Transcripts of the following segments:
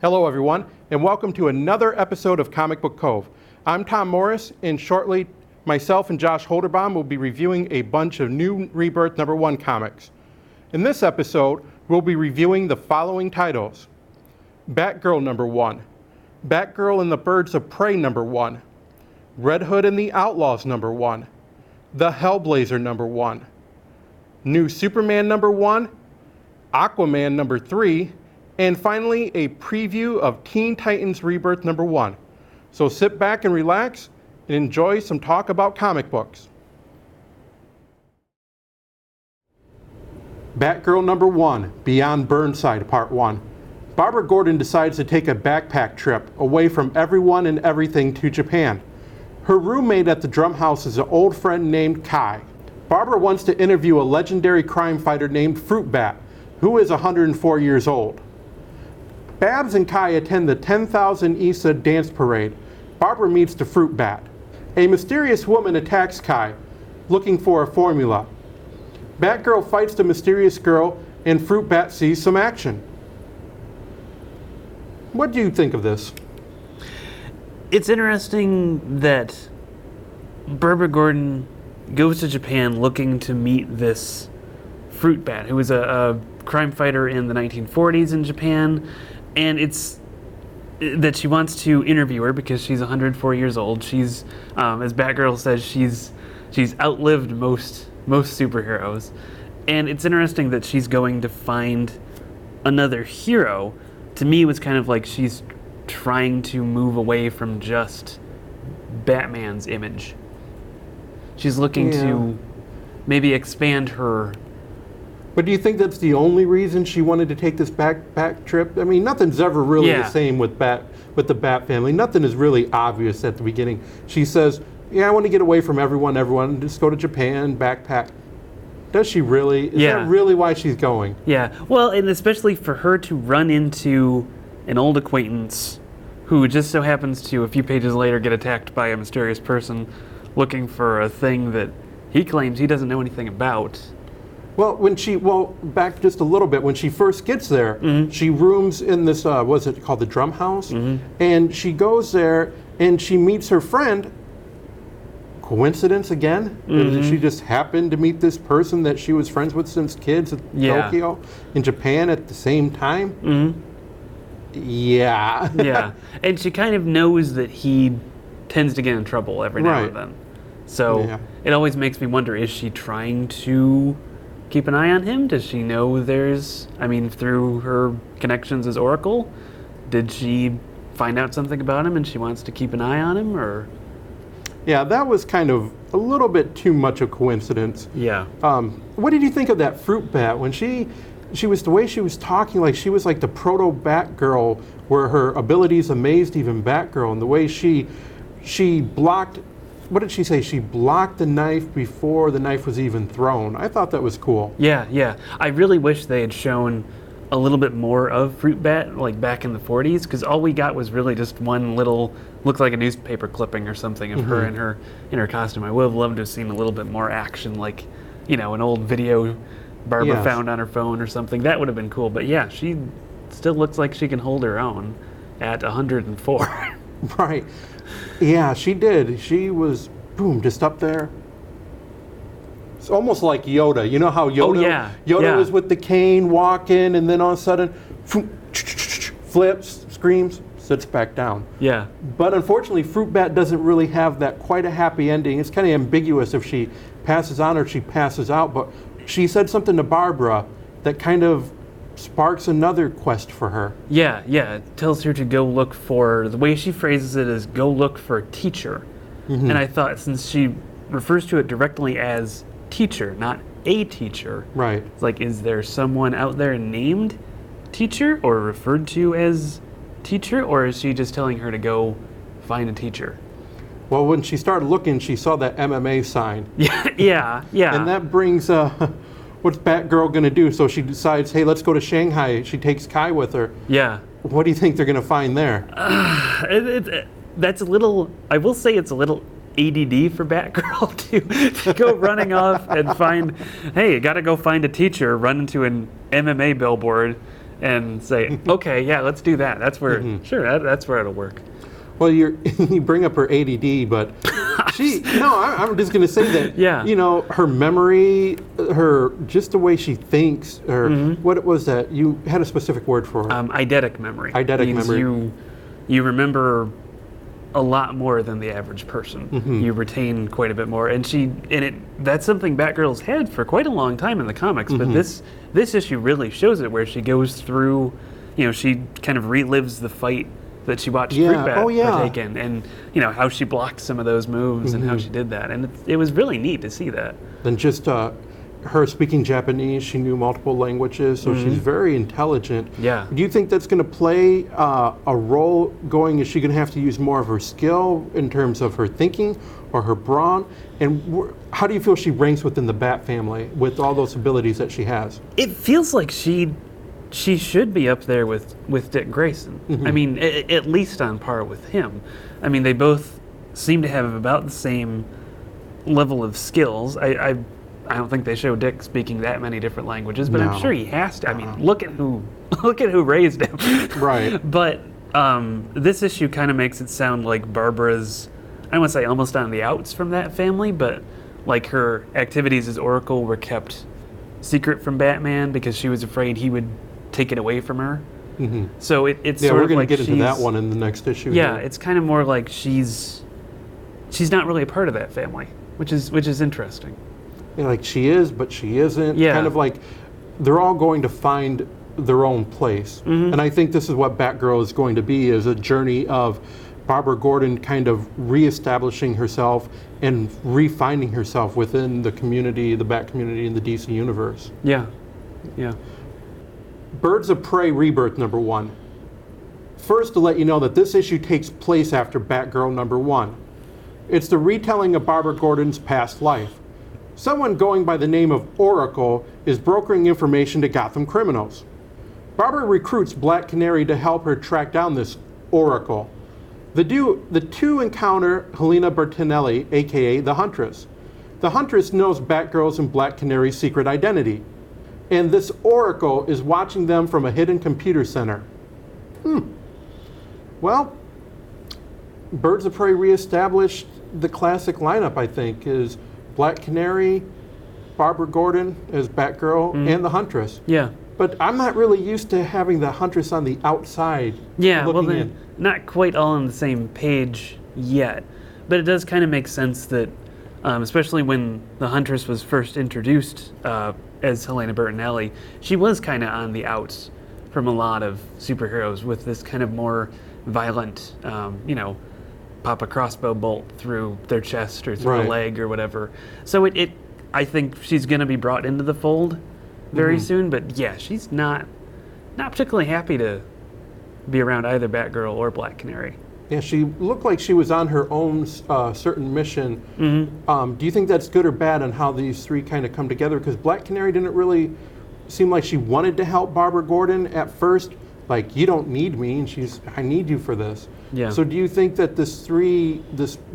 Hello everyone, and welcome to another episode of Comic Book Cove. I'm Tom Morris, and shortly myself and Josh Holderbaum will be reviewing a bunch of new Rebirth #1 comics. In this episode, we'll be reviewing the following titles: Batgirl #1, Batgirl and the Birds of Prey #1, Red Hood and the Outlaws #1, The Hellblazer #1, New Superman #1, Aquaman #3, and finally a preview of Teen Titans Rebirth #1. So sit back and relax and enjoy some talk about comic books. Batgirl #1, Beyond Burnside Part 1. Barbara Gordon decides to take a backpack trip away from everyone and everything to Japan. Her roommate at the drum house is an old friend named Kai. Barbara wants to interview a legendary crime fighter named Fruit Bat, who is 104 years old. Babs and Kai attend the 10,000 Issa dance parade. Barbara meets the Fruit Bat. A mysterious woman attacks Kai, looking for a formula. Batgirl fights the mysterious girl, and Fruit Bat sees some action. What do you think of this? It's interesting that Barbara Gordon goes to Japan looking to meet this Fruit Bat, who was a crime fighter in the 1940s in Japan, and it's that she wants to interview her because she's 104 years old. She's, as Batgirl says, she's outlived most superheroes, and it's interesting that she's going to find another hero. To me, it was kind of like she's trying to move away from just Batman's image. She's looking to maybe expand her. But do you think that's the only reason she wanted to take this backpack trip? I mean, nothing's ever really the same with the Bat family. Nothing is really obvious at the beginning. She says, I want to get away from everyone, just go to Japan, backpack. Does she really? Is that really why she's going? Yeah, well, and especially for her to run into an old acquaintance who just so happens to, a few pages later, get attacked by a mysterious person looking for a thing that he claims he doesn't know anything about. Well, back just a little bit, when she first gets there, she rooms in this, what's it called, the drum house? And she goes there and she meets her friend. Coincidence again? She just happened to meet this person that she was friends with since kids at Tokyo in Japan at the same time? Yeah. And she kind of knows that he tends to get in trouble every now and then. So it always makes me wonder, is she trying to keep an eye on him? Does she know through her connections as Oracle, did she find out something about him and she wants to keep an eye on him, or? Yeah, that was kind of a little bit too much of a coincidence. Yeah. What did you think of that Fruit Bat? When she was, the way she was talking, like she was like the proto Batgirl, where her abilities amazed even Batgirl, and the way she blocked. What did she say? She blocked the knife before the knife was even thrown. I thought that was cool. Yeah. I really wish they had shown a little bit more of Fruit Bat, like back in the 40s, because all we got was really just one little, looked like a newspaper clipping or something of her in her costume. I would have loved to have seen a little bit more action, like, an old video Barbara found on her phone or something. That would have been cool. But yeah, she still looks like she can hold her own at 104. Right. Yeah, she did. She was, just up there. It's almost like Yoda. You know how Yoda was with the cane walking, and then all of a sudden, flips, screams, sits back down. Yeah. But unfortunately, Fruit Bat doesn't really have that quite a happy ending. It's kind of ambiguous if she passes on or if she passes out. But she said something to Barbara that kind of sparks another quest for her. Yeah. It tells her to go look for, the way she phrases it is, go look for a teacher. And I thought, since she refers to it directly as teacher, not a teacher. Right. It's like, is there someone out there named teacher or referred to as teacher, or is she just telling her to go find a teacher? Well, when she started looking, she saw that MMA sign. Yeah. And that brings, what's Batgirl going to do? So she decides, hey, let's go to Shanghai. She takes Kai with her. Yeah. What do you think they're going to find there? That's a little, I will say it's a little ADD for Batgirl to go running off and find, hey, you got to go find a teacher, run into an MMA billboard, and say, okay, yeah, let's do that. That's where, sure, that's where it'll work. Well, you bring up her ADD, but I'm just going to say that, her memory, just the way she thinks, what was that? You had a specific word for her. Eidetic memory. Eidetic memory. You remember a lot more than the average person. You retain quite a bit more, and that's something Batgirl's had for quite a long time in the comics. But this issue really shows it, where she goes through, she kind of relives the fight that she watched Fruitbat partake in, and how she blocked some of those moves and how she did that, and it was really neat to see that. Then just her speaking Japanese, she knew multiple languages, so she's very intelligent. Yeah. Do you think that's going to play a role going? Is she going to have to use more of her skill in terms of her thinking or her brawn? And how do you feel she ranks within the Bat family with all those abilities that she has? It feels like she should be up there with Dick Grayson. I mean, at least on par with him. I mean, they both seem to have about the same level of skills. I don't think they show Dick speaking that many different languages, but I'm sure he has to. I mean, look at who raised him. Right. But this issue kind of makes it sound like Barbara's, I don't want to say almost on the outs from that family, but like her activities as Oracle were kept secret from Batman because she was afraid he would take it away from her. So it's sort we're of going like to get into that one in the next issue. Yeah, it's kind of more like she's not really a part of that family, which is interesting. Like she is, but she isn't. Yeah. Kind of like they're all going to find their own place. And I think this is what Batgirl is going to be, is a journey of Barbara Gordon kind of reestablishing herself and refinding herself within the community, the Bat community in the DC universe. Yeah. Birds of Prey Rebirth #1. First, to let you know that this issue takes place after Batgirl #1. It's the retelling of Barbara Gordon's past life. Someone going by the name of Oracle is brokering information to Gotham criminals. Barbara recruits Black Canary to help her track down this Oracle. The two encounter Helena Bertinelli, aka the Huntress. The Huntress knows Batgirl's and Black Canary's secret identity, and this Oracle is watching them from a hidden computer center. Well, Birds of Prey reestablished the classic lineup, I think, is Black Canary, Barbara Gordon as Batgirl, and the Huntress. Yeah. But I'm not really used to having the Huntress on the outside. Yeah, well, looking they're in. not quite all on the same page yet. But it does kind of make sense that, especially when the Huntress was first introduced as Helena Bertinelli, she was kind of on the outs from a lot of superheroes with this kind of more violent, pop a crossbow bolt through their chest or through a leg or whatever. So I think she's going to be brought into the fold very soon, but yeah, she's not particularly happy to be around either Batgirl or Black Canary. Yeah, she looked like she was on her own certain mission. Do you think that's good or bad on how these three kind of come together? Because Black Canary didn't really seem like she wanted to help Barbara Gordon at first. Like, you don't need me, and I need you for this. Yeah. So do you think that this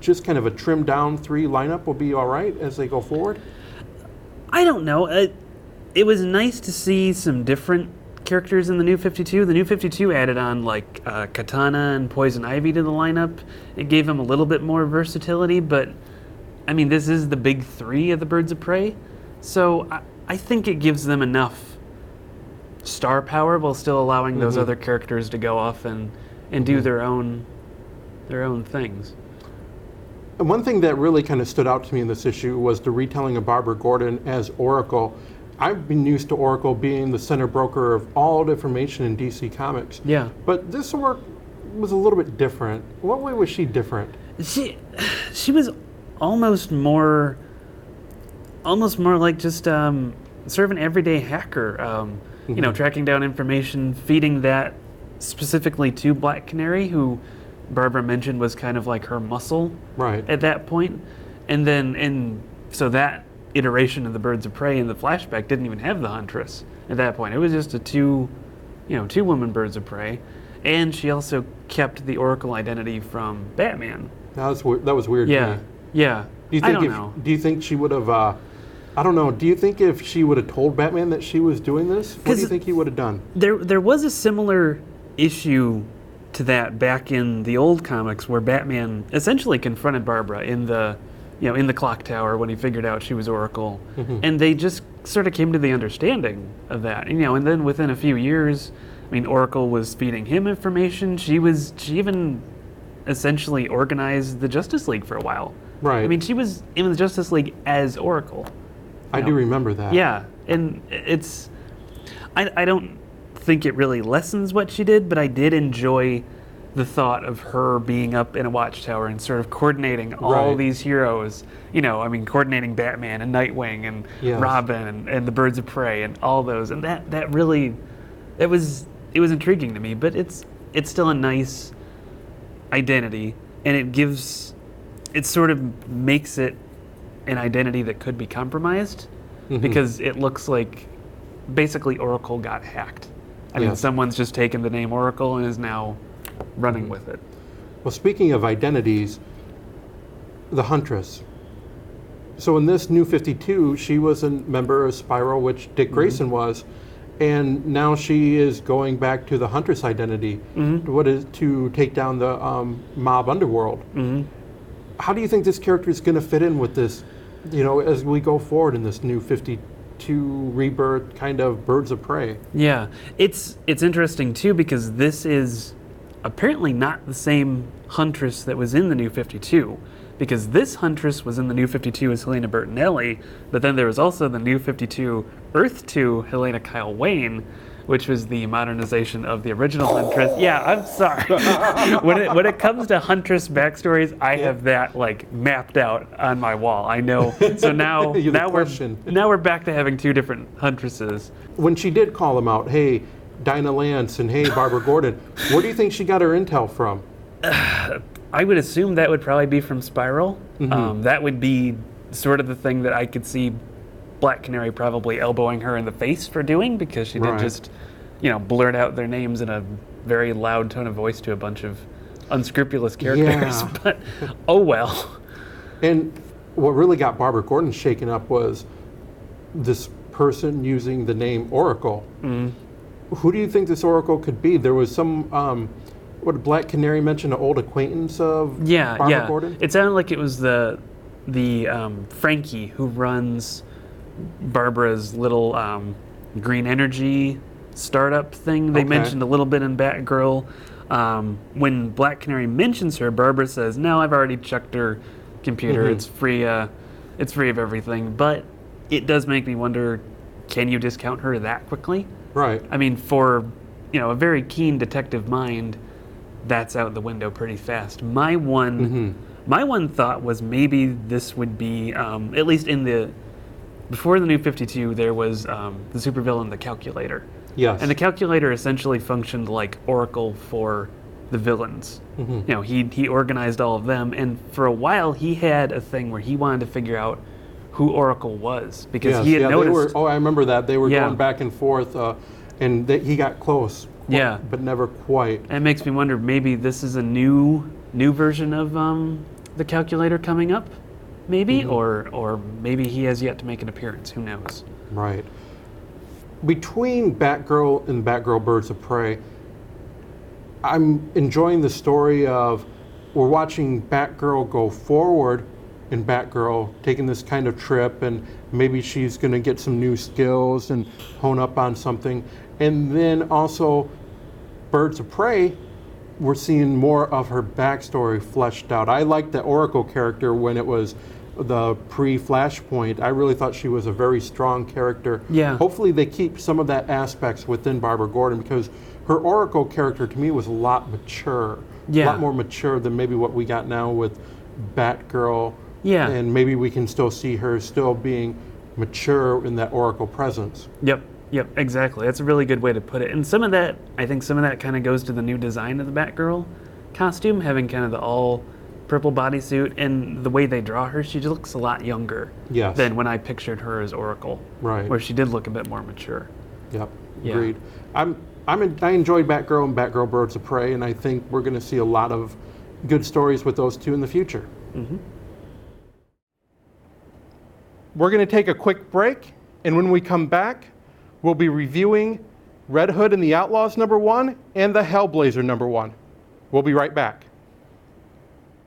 just kind of a trimmed down 3 lineup will be all right as they go forward? I don't know. It was nice to see some different characters in the New 52. The New 52 added on like Katana and Poison Ivy to the lineup. It gave them a little bit more versatility, but I mean, this is the big 3 of the Birds of Prey, so I think it gives them enough star power while still allowing those other characters to go off and do their own things. And one thing that really kind of stood out to me in this issue was the retelling of Barbara Gordon as Oracle. I've been used to Oracle being the center broker of all the information in DC Comics. Yeah. But this work was a little bit different. What way was she different? She was almost more like just sort of an everyday hacker. Tracking down information, feeding that specifically to Black Canary, who Barbara mentioned was kind of like her muscle at that point. And so that iteration of the Birds of Prey in the flashback didn't even have the Huntress at that point. It was just a two woman Birds of Prey, and she also kept the Oracle identity from Batman. That was weird. Yeah, to me. yeah. Do you think I don't know. Do you think she would have I don't know. Do you think if she would have told Batman that she was doing this, what do you think he would have done? There was a similar issue to that back in the old comics where Batman essentially confronted Barbara in the clock tower when he figured out she was Oracle. And they just sort of came to the understanding of that. And then within a few years, I mean, Oracle was feeding him information. She even essentially organized the Justice League for a while. Right. I mean, she was in the Justice League as Oracle. I do remember that. Yeah, and I don't think it really lessens what she did, but I did enjoy the thought of her being up in a watchtower and sort of coordinating all these heroes. Coordinating Batman and Nightwing and Robin and the Birds of Prey and all those. And that really, it was intriguing to me, but it's still a nice identity, and it sort of makes it an identity that could be compromised because it looks like basically Oracle got hacked. I mean, someone's just taken the name Oracle and is now running with it. Well, speaking of identities, the Huntress. So in this New 52, she was a member of Spiral, which Dick Grayson was, and now she is going back to the Huntress identity, what is to take down the mob underworld. How do you think this character is going to fit in with this, as we go forward in this New 52 Rebirth kind of Birds of Prey? Yeah, it's interesting too because this is apparently not the same Huntress that was in the New 52, because this Huntress was in the New 52 as Helena Bertinelli, but then there was also the New 52 Earth 2 Helena Kyle Wayne, which was the modernization of the original Huntress. Yeah, I'm sorry. when it comes to Huntress backstories, I have that mapped out on my wall. I know. So now we're back to having two different Huntresses. When she did call them out, hey, Dinah Lance and hey, Barbara Gordon, where do you think she got her intel from? I would assume that would probably be from Spiral. That would be sort of the thing that I could see Black Canary probably elbowing her in the face for doing, because she did just, blurt out their names in a very loud tone of voice to a bunch of unscrupulous characters. Yeah. But, oh well. And what really got Barbara Gordon shaken up was this person using the name Oracle. Who do you think this Oracle could be? There was some, what did Black Canary mention, an old acquaintance of Barbara Gordon? It sounded like it was the Frankie who runs Barbara's little green energy startup thing. They mentioned a little bit in Batgirl. When Black Canary mentions her, Barbara says, "No, I've already checked her computer. It's free. It's free of everything." But it does make me wonder: can you discount her that quickly? Right. I mean, for a very keen detective mind, that's out the window pretty fast. My one thought was maybe this would be at least before the New 52, there was the supervillain, the Calculator. Yes. And the Calculator essentially functioned like Oracle for the villains. He organized all of them, and for a while he had a thing where he wanted to figure out who Oracle was, because he had noticed. I remember that. They were going back and forth, and he got close. But never quite. It makes me wonder, maybe this is a new version of the Calculator coming up, maybe, or maybe he has yet to make an appearance. Who knows? Right. Between Batgirl and Batgirl Birds of Prey, I'm enjoying the story of we're watching Batgirl go forward in Batgirl, taking this kind of trip, and maybe she's going to get some new skills and hone up on something. And then also Birds of Prey, we're seeing more of her backstory fleshed out. I liked the Oracle character when it was the pre-Flashpoint. I really thought she was a very strong character. Yeah. Hopefully they keep some of that aspects within Barbara Gordon, because her Oracle character to me was a lot mature. A lot more mature than maybe what we got now with Batgirl. Yeah. And maybe we can still see her still being mature in that Oracle presence. Yep, exactly. That's a really good way to put it. And I think some of that kind of goes to the new design of the Batgirl costume, having kind of the all purple bodysuit, and the way they draw her, she looks a lot younger than when I pictured her as Oracle. Right. Where she did look a bit more mature. Yep, agreed. I enjoyed Batgirl and Batgirl Birds of Prey, and I think we're going to see a lot of good stories with those two in the future. we're going to take a quick break, and when we come back, we'll be reviewing Red Hood and the Outlaws #1 and the Hellblazer #1. We'll be right back.